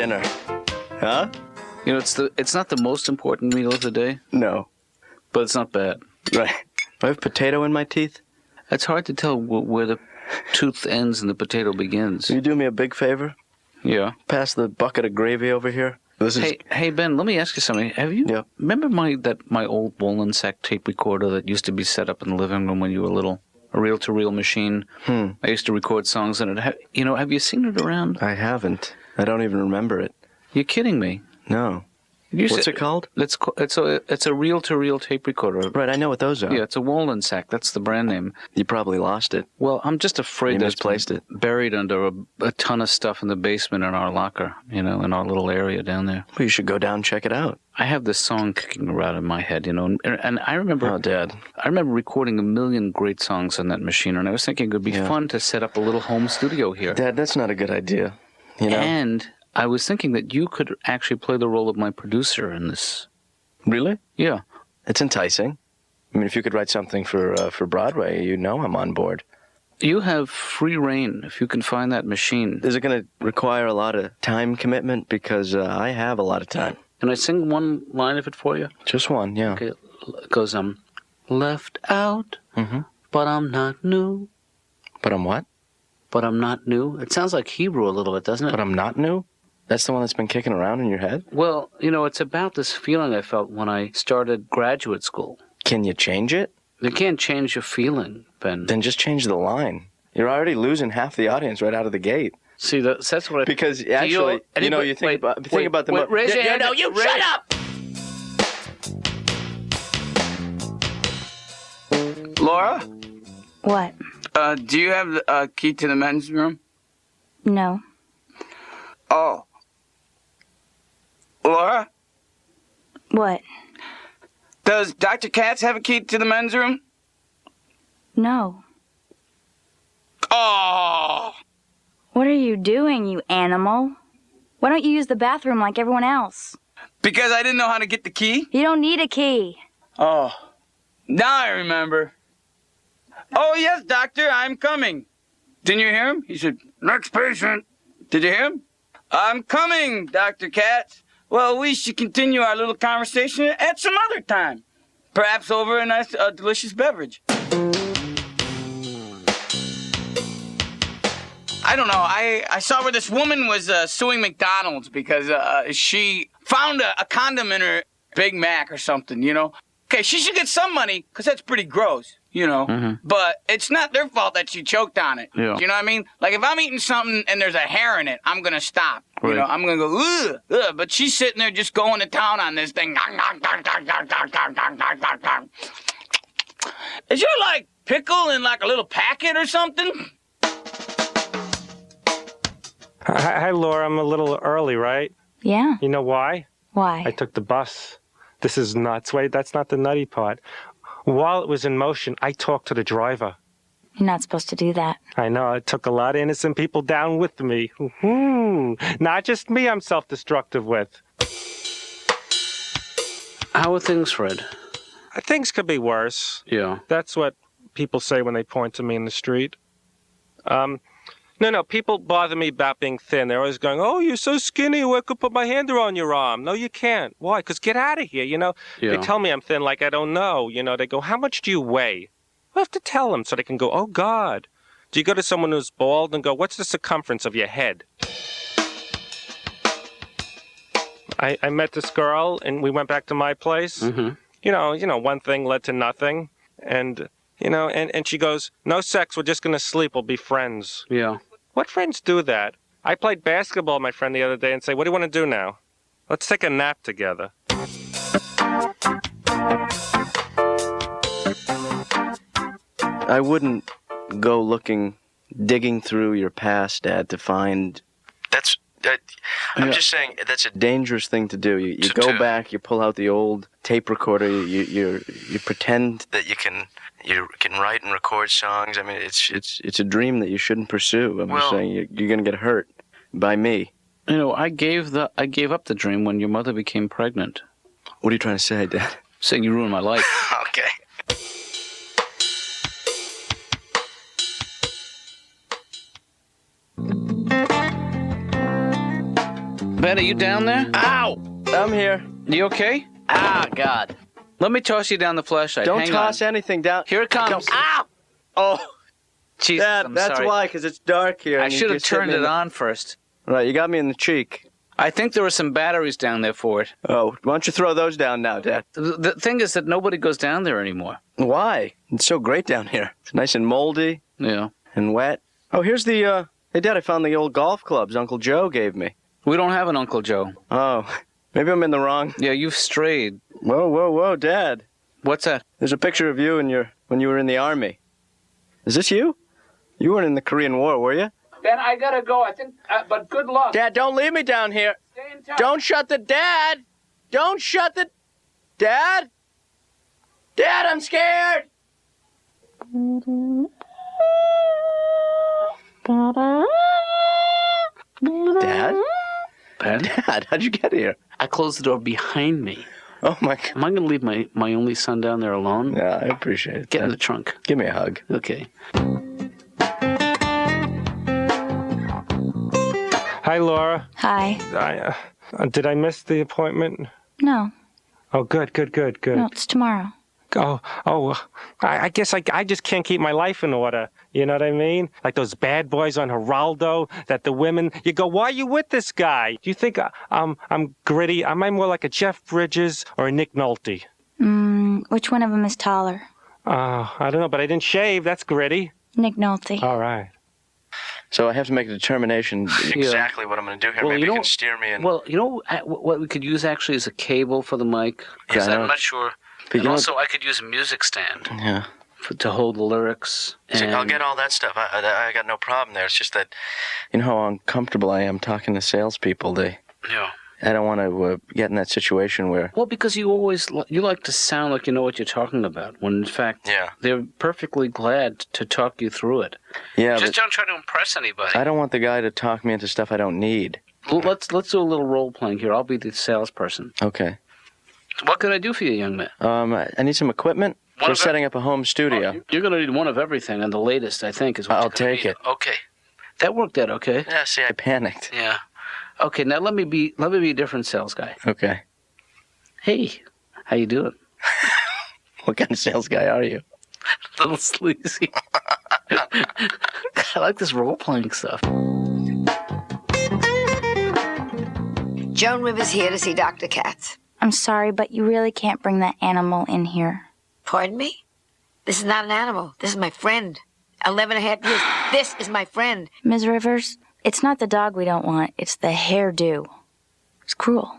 dinner? Huh? You know, it's not the most important meal of the day, No. but it's not bad. Right. Do I have potato in my teeth? It's hard to tell where the tooth ends and the potato begins. Will you do me a big favor? Yeah. Pass the bucket of gravy over here. Hey, Ben, let me ask you something. Have you remember my old Wolin sack tape recorder that used to be set up in the living room when you were little? A reel-to-reel machine. I used to record songs in it. Have you seen it around? I haven't. I don't even remember it. You're kidding me. No. What's it called? It's a reel-to-reel tape recorder. Right, I know what those are. Yeah, it's a Wolin sack. That's the brand name. You probably lost it. Well, I'm just afraid that misplaced it. Buried under a ton of stuff in the basement in our locker, in our little area down there. Well, you should go down and check it out. I have this song kicking around in my head, and I remember... Oh, Dad. I remember recording a million great songs on that machine, and I was thinking it would be fun to set up a little home studio here. Dad, that's not a good idea, And I was thinking that you could actually play the role of my producer in this. Really? Yeah. It's enticing. I mean, if you could write something for Broadway, I'm on board. You have free reign if you can find that machine. Is it going to require a lot of time commitment? Because I have a lot of time. Can I sing one line of it for you? Just one, yeah. Okay, it goes, left out, but I'm not new. But I'm what? But I'm not new. It sounds like Hebrew a little bit, doesn't it? But I'm not new? That's the one that's been kicking around in your head? Well, it's about this feeling I felt when I started graduate school. Can you change it? You can't change your feeling, Ben. Then just change the line. You're already losing half the audience right out of the gate. See, that's what I... Because actually, you think about the... Raise your hand. No, you shut up! Laura? What? Do you have the key to the men's room? No. Oh. Laura? What? Does Dr. Katz have a key to the men's room? No. Oh! What are you doing, you animal? Why don't you use the bathroom like everyone else? Because I didn't know how to get the key? You don't need a key. Oh. Now I remember. Oh, yes, doctor, I'm coming. Didn't you hear him? He said, next patient. Did you hear him? I'm coming, Dr. Katz. Well, we should continue our little conversation at some other time. Perhaps over a nice, delicious beverage. I don't know. I saw where this woman was suing McDonald's because she found a condom in her Big Mac or something, Okay, she should get some money because that's pretty gross, But it's not their fault that she choked on it. Yeah. You know what I mean? Like if I'm eating something and there's a hair in it, I'm going to stop. Right. I'm going to go, ugh, ugh. But she's sitting there just going to town on this thing. Is your, pickle in, a little packet or something? Hi, Laura. I'm a little early, right? Yeah. You know why? Why? I took the bus. This is nuts. Wait, that's not the nutty part. While it was in motion, I talked to the driver. You're not supposed to do that. I know. It took a lot of innocent people down with me. Not just me I'm self-destructive with. How are things, Fred? Things could be worse. Yeah. That's what people say when they point to me in the street. No, people bother me about being thin. They're always going, oh, you're so skinny, I could put my hand around your arm. No, you can't. Why? Because get out of here, Yeah. They tell me I'm thin like I don't know. They go, how much do you weigh? I have to tell them so they can go, oh, God. Do you go to someone who's bald and go, what's the circumference of your head? I met this girl, and we went back to my place. Mm-hmm. One thing led to nothing. And, and she goes, no sex, we're just going to sleep, we'll be friends. Yeah. What friends do that? I played basketball with my friend the other day and say, what do you want to do now? Let's take a nap together. I wouldn't go digging through your past, Dad, to find... I'm just saying, that's a dangerous thing to do. You go back, you pull out the old tape recorder, you pretend that you can write and record songs. I mean, it's a dream that you shouldn't pursue. I'm just saying, you're going to get hurt by me. I gave up the dream when your mother became pregnant. What are you trying to say, Dad? Saying you ruined my life. Okay. Ben, are you down there? Ow! I'm here. You okay? Ah, God. Let me toss you down the flashlight. Don't Hang toss on. anything down. Here it comes. Ow! Oh, Jesus, Dad, I'm that's sorry. why, because it's dark here. I and you should have just hit turned me in it the- on first. Right, you got me in the cheek. I think there were some batteries down there for it. Oh, why don't you throw those down now, Dad? The thing is that nobody goes down there anymore. Why? It's so great down here. It's nice and moldy Yeah. and wet. Oh, here's the, Hey, Dad, I found the old golf clubs Uncle Joe gave me. We don't have an Uncle Joe. Oh, maybe I'm in the wrong... Yeah, you've strayed. Whoa, Dad. What's that? There's a picture of you when you were in the Army. Is this you? You weren't in the Korean War, were you? Ben, I gotta go. I think, but good luck. Dad, don't leave me down here. Stay in touch. Don't shut the... Dad! Don't shut the... Dad? Dad, I'm scared! Dad? Ben? Dad, how'd you get here? I closed the door behind me. Oh, my God. Am I gonna leave my only son down there alone? Yeah, I appreciate it. Get in Dad. the trunk. Give me a hug. Okay. Hi, Laura. Hi. Did I miss the appointment? No. Oh, good. No, it's tomorrow. I guess I just can't keep my life in order. You know what I mean? Like those bad boys on Geraldo, that the women, you go, why are you with this guy? Do you think I'm gritty? Am I more like a Jeff Bridges or a Nick Nolte? Which one of them is taller? I don't know, but I didn't shave. That's gritty. Nick Nolte. All right. So I have to make a determination exactly what I'm going to do here. Well, Maybe you you know- can steer me in. Well, you know what we could use actually is a cable for the mic. Because Yeah, I know. I'm not sure. But And you know- also, I could use a music stand Yeah. to hold the lyrics. So And I'll get all that stuff. I got no problem there. It's just that, you know how uncomfortable I am talking to salespeople. Yeah. I don't want to get in that situation where... Well, because you like to sound like you know what you're talking about, when in fact they're perfectly glad to talk you through it. Yeah, Just but don't try to impress anybody. I don't want the guy to talk me into stuff I don't need. Let's do a little role playing here. I'll be the salesperson. Okay. What can I do for you, young man? I need some equipment for setting up a home studio. You're going to need one of everything, and the latest, I think, is what I'll you're gonna take need. it. Okay. That worked out okay. Yeah, see, I panicked. Yeah. Okay, now let me be a different sales guy. Okay. Hey, how you doing? What kind of sales guy are you? A little sleazy. I like this role-playing stuff. Joan Rivers here to see Dr. Katz. I'm sorry, but you really can't bring that animal in here. Pardon me? This is not an animal. This is my friend. 11 and a half years. This is my friend. Ms. Rivers, it's not the dog we don't want. It's the hairdo. It's cruel.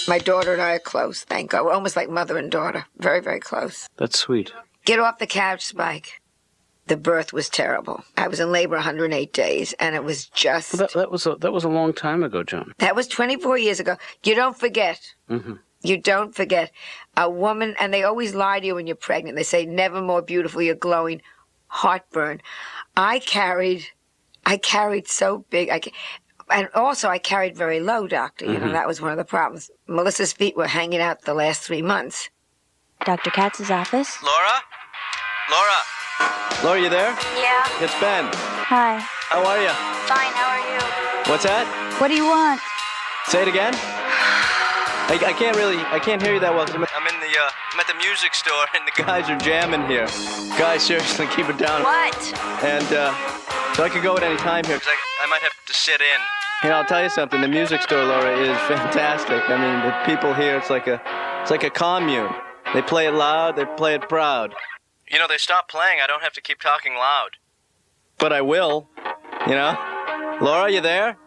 My daughter and I are close, thank God. We're almost like mother and daughter. Very, very close. That's sweet. Get off the couch, Spike. The birth was terrible. I was in labor 108 days, and it was just... Well, that was a long time ago, John. That was 24 years ago. You don't forget. Mm-hmm. You don't forget. A woman, and they always lie to you when you're pregnant. They say, never more beautiful, you're glowing. Heartburn. I carried so big. And also, I carried very low, doctor. You know, that was one of the problems. Melissa's feet were hanging out the last 3 months. Dr. Katz's office? Laura? Laura, you there? Yeah. It's Ben. Hi. How are you? Fine, how are you? What's that? What do you want? Say it again? I can't hear you that well. I'm at the music store and the guys are jamming here. Guys, seriously, keep it down. What? And, so I could go at any time here, because I might have to sit in. You know, I'll tell you something, the music store, Laura, is fantastic. I mean, the people here, it's like a commune. They play it loud, they play it proud. You know, they stop playing, I don't have to keep talking loud. But I will, you know? Laura, you there?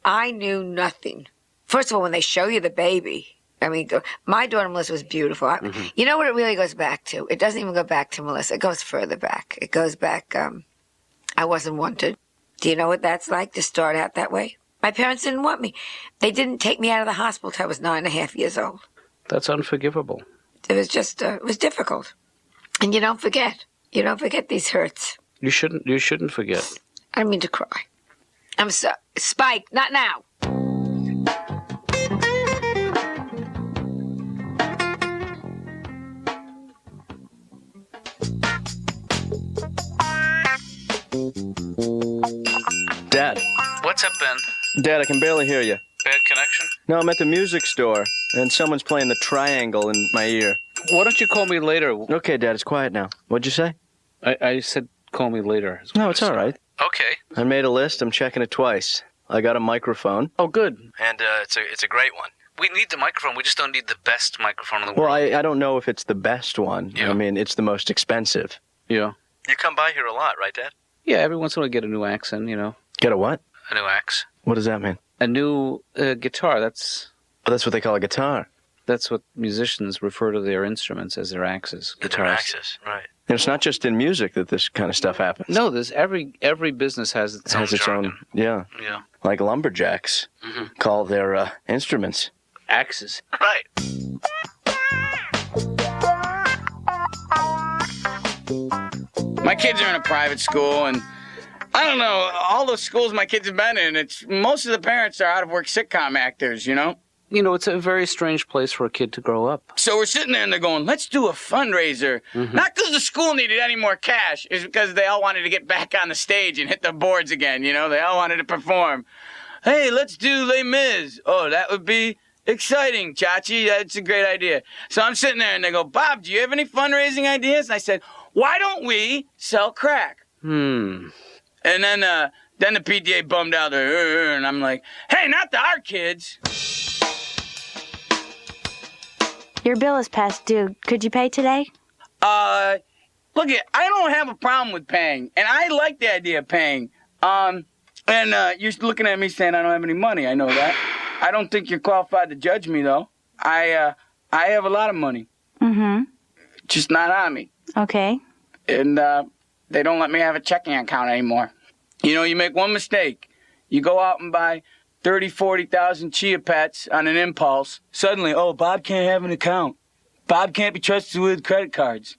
I knew nothing. First of all, when they show you the baby, I mean, my daughter Melissa was beautiful. You know what it really goes back to? It doesn't even go back to Melissa. It goes further back. It goes back, I wasn't wanted. Do you know what that's like to start out that way? My parents didn't want me. They didn't take me out of the hospital till I was 9.5 years old. That's unforgivable. It was just, it was difficult. And you don't forget. You don't forget these hurts. You shouldn't forget. I don't mean to cry. I'm sorry. Spike, not now. Dad, What's up, Ben? Dad, I can barely hear you. Bad connection? No, I'm at the music store, and someone's playing the triangle in my ear. Why don't you call me later? Okay, Dad, it's quiet now. What'd you say? I said call me later. No, it's all right. Okay. I made a list. I'm checking it twice. I got a microphone. Oh, good. And it's a great one. We need the microphone. We just don't need the best microphone in the Well, world. I don't know if it's the best one. Yeah. I mean, it's the most expensive. Yeah. You come by here a lot, right, Dad? Yeah, every once in a while I get a new axe in, you know. Get a what? A new axe. What does that mean? A new guitar. That's That's what they call a guitar. That's what musicians refer to their instruments as their axes. Guitar axes, right. And it's not just in music that this kind of stuff happens. No, there's every business has its own jargon. Yeah. Yeah. Like lumberjacks call their instruments axes. Right. My kids are in a private school, and I don't know, all the schools my kids have been in, it's most of the parents are out-of-work sitcom actors, you know? You know, it's a very strange place for a kid to grow up. So we're sitting there and they're going, let's do a fundraiser. Not because the school needed any more cash. It's because they all wanted to get back on the stage and hit the boards again, you know? They all wanted to perform. Hey, let's do Les Mis. Oh, that would be exciting, Chachi. That's a great idea. So I'm sitting there and they go, Bob, do you have any fundraising ideas? And I said, why don't we sell crack? And then the PTA bummed out there, and I'm like, hey, not to our kids. Your bill is past due. Could you pay today? Look, I don't have a problem with paying, and I like the idea of paying. And you're looking at me saying I don't have any money. I know that. I don't think you're qualified to judge me, though. I have a lot of money. Just not on me. Okay. And they don't let me have a checking account anymore. You know, you make one mistake. You go out and buy 30, 40,000 Chia Pets on an impulse. Suddenly, oh, Bob can't have an account. Bob can't be trusted with credit cards.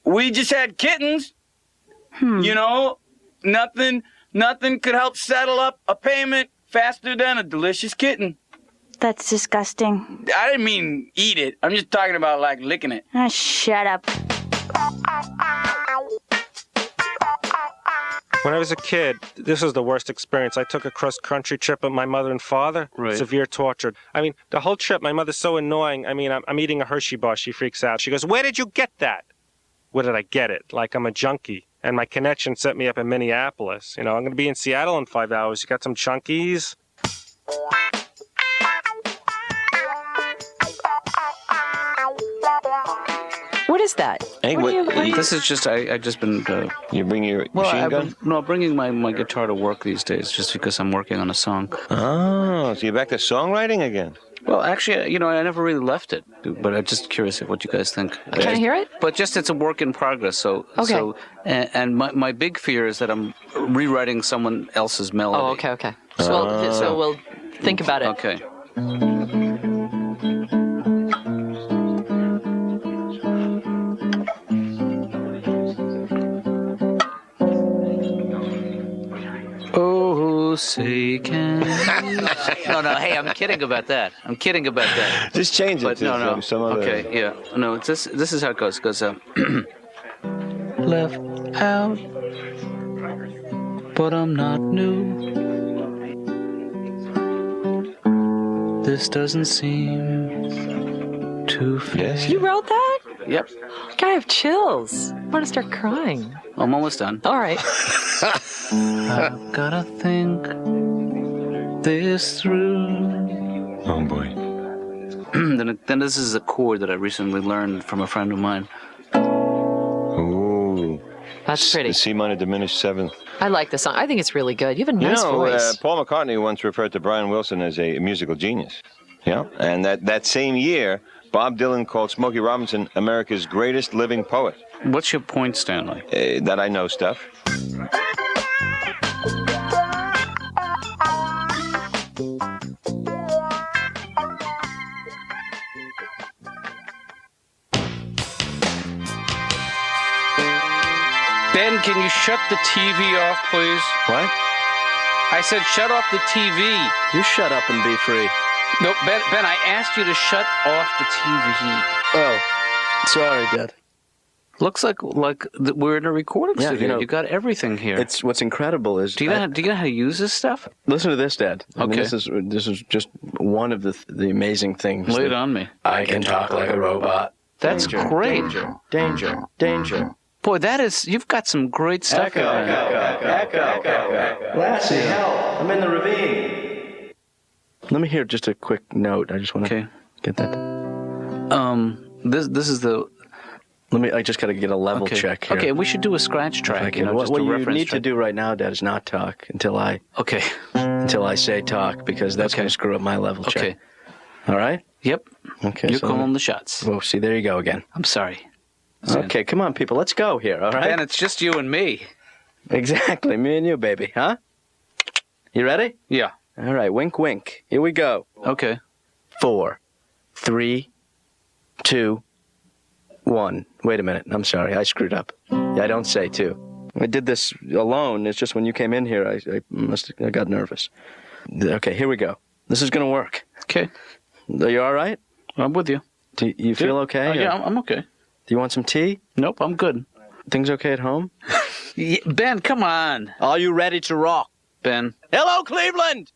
We just had kittens. You know, nothing could help settle up a payment faster than a delicious kitten. That's disgusting. I didn't mean eat it. I'm just talking about, like, licking it. Ah, shut up. When I was a kid, this was the worst experience. I took a cross-country trip with my mother and father. Right. Severe torture. I mean, the whole trip, my mother's so annoying. I mean, I'm eating a Hershey bar. She freaks out. She goes, where did you get that? Where did I get it? Like I'm a junkie. And my connection set me up in Minneapolis. You know, I'm going to be in Seattle in 5 hours. You got some chunkies? What is that? Hey, This is just, I just been... you bring your machine gun? No, bringing my guitar to work these days just because I'm working on a song. Oh, so you're back to songwriting again? Well, actually, you know, I never really left it, but I'm just curious what you guys think. Can I hear it? But just it's a work in progress. So, Okay. So, and my big fear is that I'm rewriting someone else's melody. Oh, okay. So we'll think about it. Okay. Oh, say can... No, hey, I'm kidding about that. Just change it But to some other... Okay, yeah. No, this is how it goes. It goes, left out, but I'm not new. This doesn't seem to fit. Yes. You wrote that? Yep. God, I have chills. I'm going to start crying. I'm almost done. All right. I've gotta think this through. Oh, boy. Then this is a chord that I recently learned from a friend of mine. Ooh. That's pretty. The C minor diminished seventh. I like this song. I think it's really good. You have a nice voice. Paul McCartney once referred to Brian Wilson as a musical genius. Yeah. And that same year, Bob Dylan called Smokey Robinson America's greatest living poet. What's your point, Stanley? That I know stuff. Ben, can you shut the TV off, please? What? I said shut off the TV. You shut up and be free. No, Ben, I asked you to shut off the TV. Oh, sorry, Dad. Looks like we're in a recording studio. You know, you got everything here. It's what's incredible is. Do you know how to use this stuff? Listen to this, Dad. I mean, Okay. this is just one of the amazing things. Lay it on me. I can talk like a robot. That's great. Danger. Boy, you've got some great stuff. Echo. Lassie, help! I'm in the ravine. Let me hear just a quick note. I just want to get that. This is the. I just got to get a level check here. Okay, we should do a scratch track. What you need to do right now, Dad, is not talk until I say talk, because that's going to screw up my level check. Okay. All right? Yep. Okay. You're calling the shots. Well, see, there you go again. I'm sorry. Okay, come on, people. Let's go here, all right? Ben, it's just you and me. Exactly. Me and you, baby. Huh? You ready? Yeah. All right. Wink, wink. Here we go. Okay. 4, 3, 2, 1. Wait a minute. I'm sorry. I screwed up. Yeah, I don't say 2. I did this alone. It's just when you came in here, I got nervous. Okay, here we go. This is going to work. Okay. Are you all right? I'm with you. Do you feel okay? Yeah, I'm okay. Do you want some tea? Nope, I'm good. Things okay at home? Ben, come on. Are you ready to rock? Ben. Hello, Cleveland!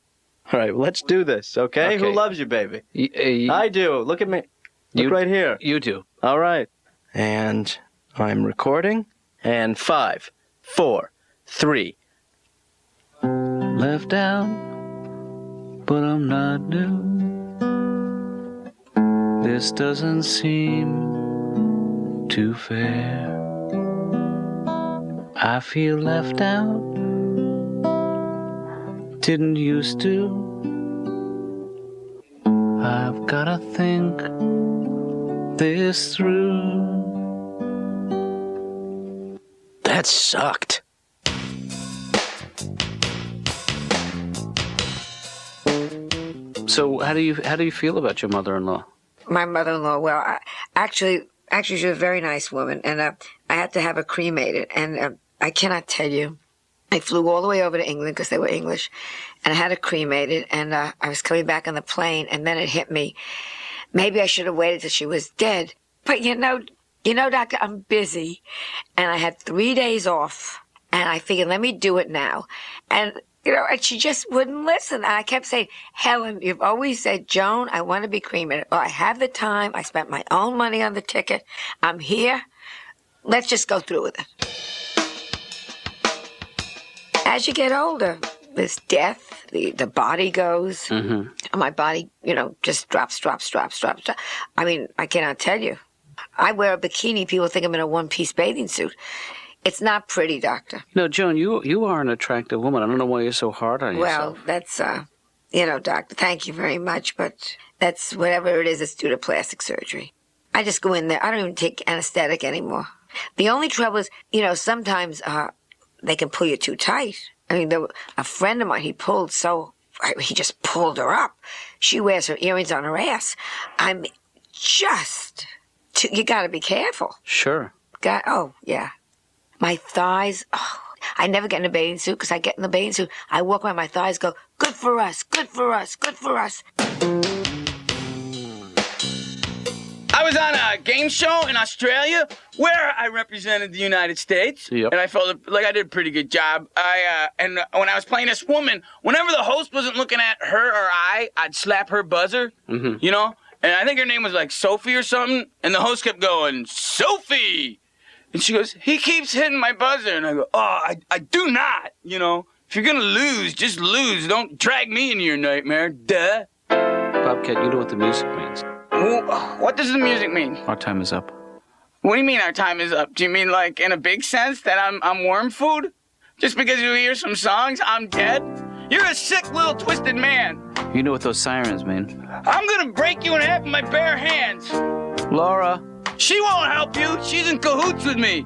All right, well, let's do this, okay? Who loves you, baby? I do. Look at me. Look right here. You do. All right. And I'm recording. And 5, 4, 3. Left out, but I'm not new. This doesn't seem too fair. I feel left out. Didn't used to. I've gotta think this through. That sucked. So how do you feel about your mother-in-law? My mother-in-law, well, actually, she was a very nice woman, and I had to have her cremated, and I cannot tell you. I flew all the way over to England because they were English, and I had her cremated, and I was coming back on the plane, and then it hit me. Maybe I should have waited till she was dead. But you know, Doctor, I'm busy, and I had 3 days off, and I figured, let me do it now. And and she just wouldn't listen. And I kept saying, Helen, you've always said, Joan, I want to be cremated. Well, I have the time. I spent my own money on the ticket. I'm here. Let's just go through with it. As you get older, there's death. The body goes. Mm-hmm. My body, just drops. I mean, I cannot tell you. I wear a bikini. People think I'm in a one-piece bathing suit. It's not pretty, Doctor. No, Joan, you are an attractive woman. I don't know why you're so hard on yourself. Well, that's, Doctor, thank you very much, but that's whatever it is, it's due to plastic surgery. I just go in there. I don't even take anesthetic anymore. The only trouble is, sometimes they can pull you too tight. I mean, a friend of mine, he just pulled her up. She wears her earrings on her ass. I'm you got to be careful. Sure. Oh, yeah. My thighs, I never get in a bathing suit because I get in the bathing suit. I walk around, my thighs go, good for us, good for us, good for us. I was on a game show in Australia where I represented the United States. Yep. And I felt like I did a pretty good job. And when I was playing this woman, whenever the host wasn't looking at her or I'd slap her buzzer, And I think her name was like Sophie or something. And the host kept going, Sophie! And she goes, he keeps hitting my buzzer. And I go, I do not, If you're going to lose, just lose. Don't drag me into your nightmare. Duh. Bobcat, you know what the music means. What does the music mean? Our time is up. What do you mean our time is up? Do you mean like in a big sense that I'm worm food? Just because you hear some songs, I'm dead? You're a sick little twisted man. You know what those sirens mean. I'm going to break you in half with my bare hands. Laura. She won't help you. She's in cahoots with me.